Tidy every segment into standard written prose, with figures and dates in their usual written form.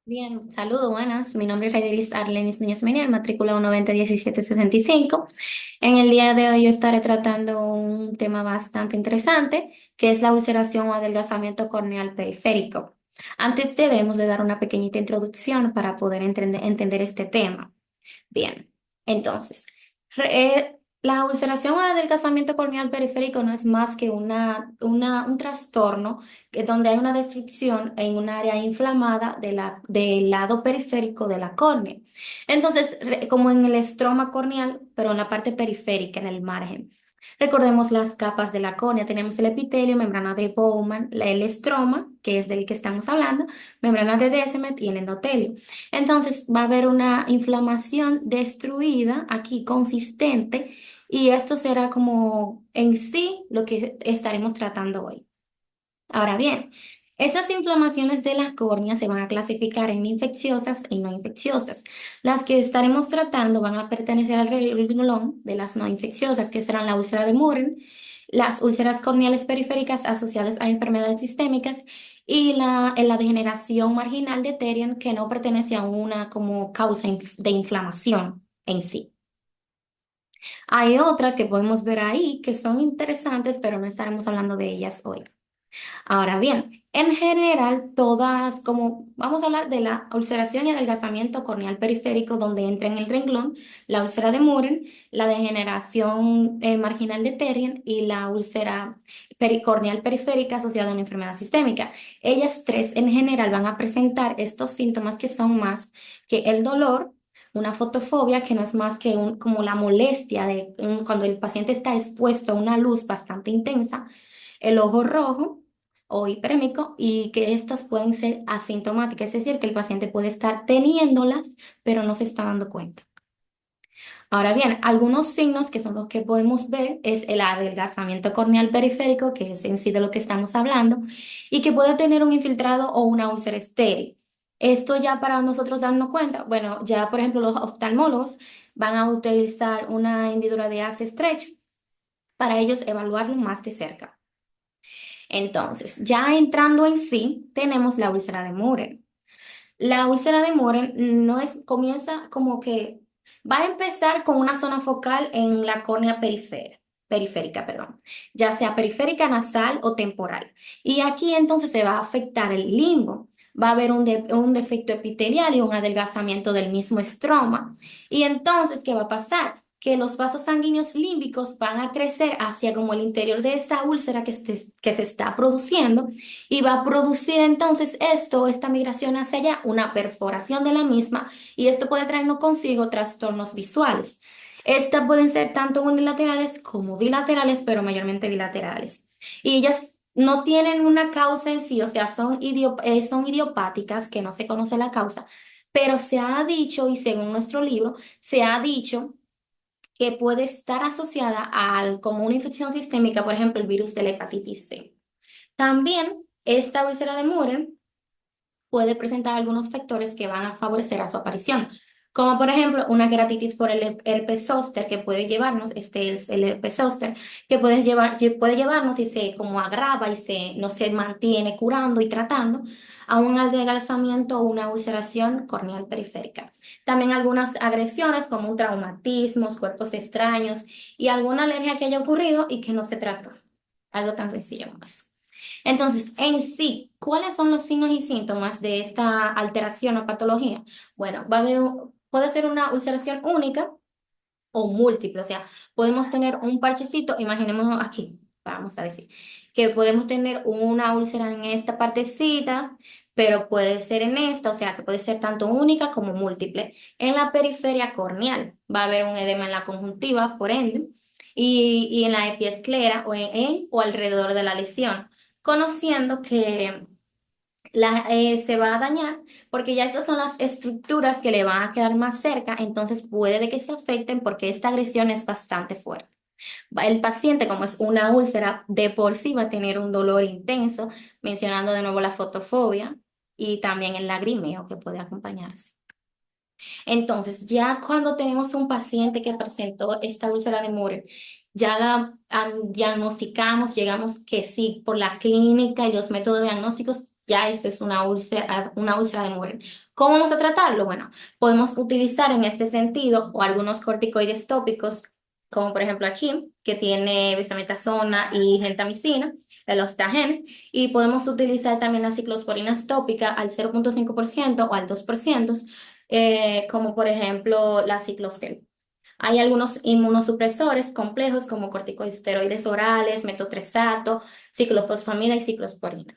Bien, saludos, buenas. Mi nombre es Raideris Arlenis Núñez Menier, matrícula 901765. En el día de hoy yo estaré tratando un tema bastante interesante, que es la ulceración o adelgazamiento corneal periférico. Antes debemos de dar una pequeñita introducción para poder entender este tema. Bien, entonces, la ulceración o adelgazamiento corneal periférico no es más que un trastorno donde hay una destrucción en un área inflamada del lado periférico de la córnea. Entonces, como en el estroma corneal, pero en la parte periférica, en el margen. Recordemos las capas de la córnea. Tenemos el epitelio, membrana de Bowman, el estroma, que es del que estamos hablando, membrana de Descemet y el endotelio. Entonces va a haber una inflamación destruida aquí consistente y esto será como en sí lo que estaremos tratando hoy. Ahora bien, esas inflamaciones de la córnea se van a clasificar en infecciosas y no infecciosas. Las que estaremos tratando van a pertenecer al renglón de las no infecciosas, que serán la úlcera de Mohren, las úlceras corneales periféricas asociadas a enfermedades sistémicas y la degeneración marginal de Therian, que no pertenece a una como causa de inflamación en sí. Hay otras que podemos ver ahí que son interesantes, pero no estaremos hablando de ellas hoy. Ahora bien, en general, todas, como vamos a hablar de la ulceración y adelgazamiento corneal periférico, donde entra en el renglón la úlcera de Mohren, la degeneración marginal de Therian y la úlcera corneal periférica asociada a una enfermedad sistémica. Ellas tres en general van a presentar estos síntomas que son más que el dolor. Una fotofobia que no es más que como la molestia de cuando el paciente está expuesto a una luz bastante intensa, el ojo rojo o hiperémico y que estas pueden ser asintomáticas, es decir, que el paciente puede estar teniéndolas, pero no se está dando cuenta. Ahora bien, algunos signos que son los que podemos ver es el adelgazamiento corneal periférico, que es en sí de lo que estamos hablando, y que puede tener un infiltrado o una úlcera estéril. Esto ya para nosotros darnos cuenta, bueno, ya por ejemplo los oftalmólogos van a utilizar una hendidura de haz estrecho para ellos evaluarlo más de cerca. Entonces, ya entrando en sí, tenemos la úlcera de Mohren. La úlcera de Mohren no es, comienza como que va a empezar con una zona focal en la córnea periférica, perdón, ya sea periférica, nasal o temporal. Y aquí entonces se va a afectar el limbo. Va a haber un defecto epitelial y un adelgazamiento del mismo estroma. Y entonces, ¿qué va a pasar? Que los vasos sanguíneos límbicos van a crecer hacia como el interior de esa úlcera que se está produciendo y va a producir entonces esta migración hacia allá, una perforación de la misma, y esto puede traernos consigo trastornos visuales. Estas pueden ser tanto unilaterales como bilaterales, pero mayormente bilaterales. Y ellas no tienen una causa en sí, o sea, son idiopáticas, que no se conoce la causa, pero se ha dicho, y según nuestro libro, se ha dicho que puede estar asociada como una infección sistémica, por ejemplo, el virus de la hepatitis C. También esta úlcera de Mohren puede presentar algunos factores que van a favorecer a su aparición, como por ejemplo una queratitis por el herpes zóster que puede llevarnos, este es el herpes zóster, que puede llevarnos y se como agrava y no se mantiene curando y tratando a un adelgazamiento o una ulceración corneal periférica. También algunas agresiones como traumatismos, cuerpos extraños y alguna alergia que haya ocurrido y que no se trató. Algo tan sencillo como eso. Entonces, en sí, ¿cuáles son los signos y síntomas de esta alteración o patología? Bueno, puede ser una ulceración única o múltiple, o sea, podemos tener un parchecito, imaginemos aquí, vamos a decir, que podemos tener una úlcera en esta partecita, pero puede ser en esta, o sea, que puede ser tanto única como múltiple. En la periferia corneal va a haber un edema en la conjuntiva, por ende, y en la epiesclera o alrededor de la lesión, conociendo que se va a dañar porque ya esas son las estructuras que le van a quedar más cerca, entonces puede de que se afecten porque esta agresión es bastante fuerte. El paciente, como es una úlcera, de por sí va a tener un dolor intenso, mencionando de nuevo la fotofobia y también el lagrimeo que puede acompañarse. Entonces, ya cuando tenemos un paciente que presentó esta úlcera de Moore, ya la diagnosticamos, llegamos que sí, por la clínica y los métodos diagnósticos Ya esto es una úlcera de mujer. ¿Cómo vamos a tratarlo? Bueno, podemos utilizar en este sentido o algunos corticoides tópicos, como por ejemplo aquí, que tiene besametasona y gentamicina, el Oftagen, y podemos utilizar también las ciclosporinas tópicas al 0,5% o al 2%, como por ejemplo la ciclocel. Hay algunos inmunosupresores complejos como corticosteroides orales, metotrexato, ciclofosfamina y ciclosporina.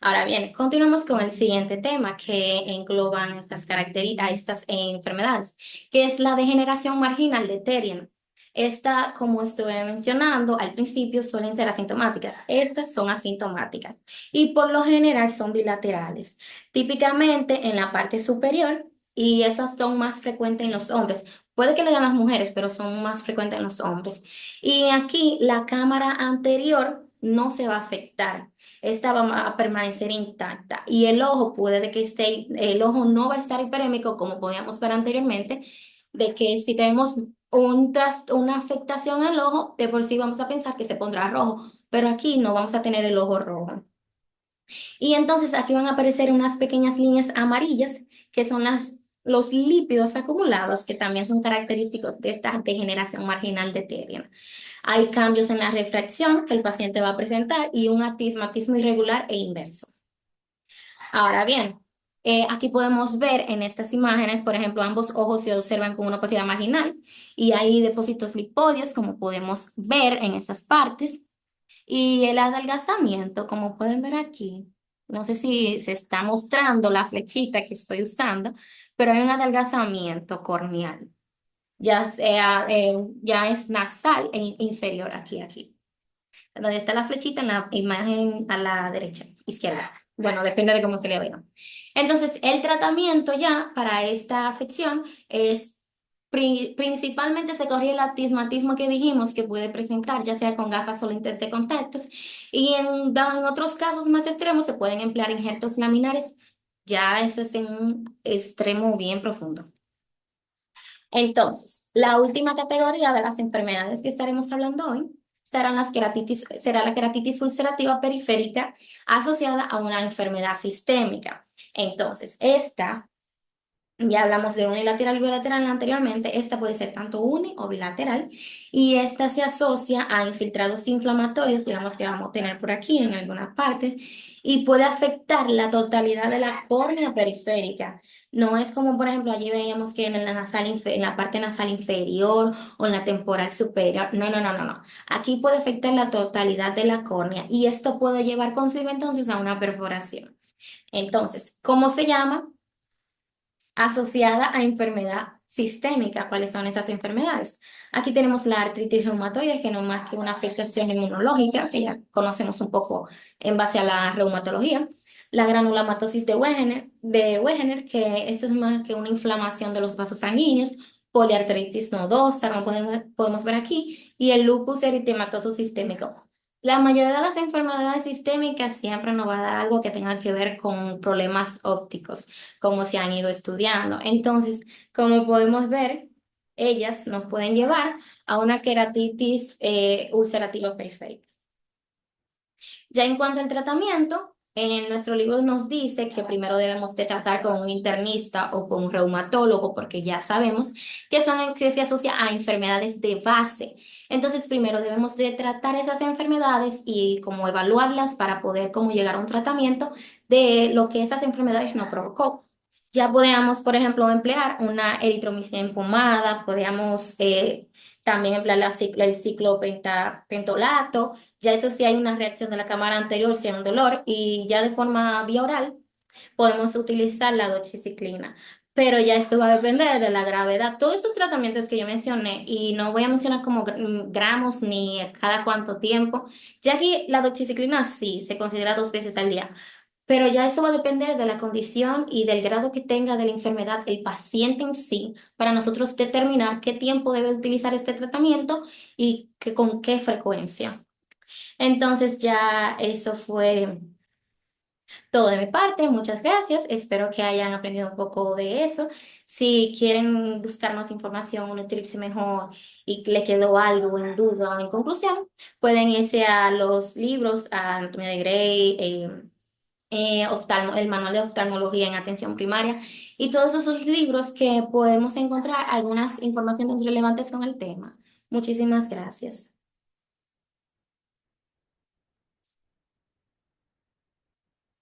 Ahora bien, continuamos con el siguiente tema que engloban estas características, estas enfermedades, que es la degeneración marginal de Therian. Esta, como estuve mencionando al principio, suelen ser asintomáticas. Estas son asintomáticas y por lo general son bilaterales, típicamente en la parte superior y esas son más frecuentes en los hombres. Puede que le den las mujeres, pero son más frecuentes en los hombres. Y aquí la cámara anterior no se va a afectar, esta va a permanecer intacta y el ojo puede de que esté, el ojo no va a estar hiperémico como podíamos ver anteriormente, de que si tenemos una afectación al ojo, de por sí vamos a pensar que se pondrá rojo, pero aquí no vamos a tener el ojo rojo. Y entonces aquí van a aparecer unas pequeñas líneas amarillas que son los lípidos acumulados que también son característicos de esta degeneración marginal de Therian. Hay cambios en la refracción que el paciente va a presentar y un astigmatismo irregular e inverso. Ahora bien, aquí podemos ver en estas imágenes, por ejemplo, ambos ojos se observan con una opacidad marginal y hay depósitos lipódeos, como podemos ver en estas partes, y el adelgazamiento, como pueden ver aquí. No sé si se está mostrando la flechita que estoy usando, pero hay un adelgazamiento corneal, ya sea, ya es nasal e inferior aquí donde está la flechita en la imagen a la derecha, izquierda. Bueno, depende de cómo se le vea. Entonces, el tratamiento ya para esta afección es principalmente se corrige el astigmatismo que dijimos que puede presentar, ya sea con gafas o lentes de contactos, y en otros casos más extremos se pueden emplear injertos laminares. Ya eso es en un extremo bien profundo. Entonces, la última categoría de las enfermedades que estaremos hablando hoy será la queratitis ulcerativa periférica asociada a una enfermedad sistémica. Entonces, esta, ya hablamos de unilateral y bilateral anteriormente, esta puede ser tanto uni o bilateral y esta se asocia a infiltrados inflamatorios, digamos que vamos a tener por aquí en algunas partes, y puede afectar la totalidad de la córnea periférica. No es como, por ejemplo, allí veíamos que en la en la parte nasal inferior o en la temporal superior. No, no, no, no, no. Aquí puede afectar la totalidad de la córnea y esto puede llevar consigo entonces a una perforación. Entonces, ¿cómo se llama? Asociada a enfermedad sistémica. ¿Cuáles son esas enfermedades? Aquí tenemos la artritis reumatoide, que no es más que una afectación inmunológica, que ya conocemos un poco en base a la reumatología. La granulomatosis de Wegener, que eso es más que una inflamación de los vasos sanguíneos. Poliarteritis nodosa, como podemos ver aquí, y el lupus eritematoso sistémico. La mayoría de las enfermedades sistémicas siempre nos va a dar algo que tenga que ver con problemas ópticos como se han ido estudiando. Entonces, como podemos ver, ellas nos pueden llevar a una queratitis ulcerativa periférica. Ya en cuanto al tratamiento, en nuestro libro nos dice que primero debemos de tratar con un internista o con un reumatólogo porque ya sabemos que se asocia a enfermedades de base. Entonces, primero debemos de tratar esas enfermedades y como evaluarlas para poder como llegar a un tratamiento de lo que esas enfermedades nos provocó. Ya podríamos, por ejemplo, emplear una eritromicina en pomada, podríamos también emplear el ciclopentolato, ya eso sí hay una reacción de la cámara anterior, si hay un dolor, y ya de forma vía oral podemos utilizar la doxiciclina. Pero ya esto va a depender de la gravedad. Todos estos tratamientos que yo mencioné, y no voy a mencionar como gramos ni cada cuánto tiempo, ya que la doxiciclina sí se considera 2 veces al día, pero ya eso va a depender de la condición y del grado que tenga de la enfermedad el paciente en sí, para nosotros determinar qué tiempo debe utilizar este tratamiento y con qué frecuencia. Entonces ya eso fue todo de mi parte. Muchas gracias. Espero que hayan aprendido un poco de eso. Si quieren buscar más información o nutrirse mejor y le quedó algo en duda o en conclusión, pueden irse a los libros, a Anatomía de Grey, el manual de oftalmología en atención primaria y todos esos libros que podemos encontrar algunas informaciones relevantes con el tema. Muchísimas gracias.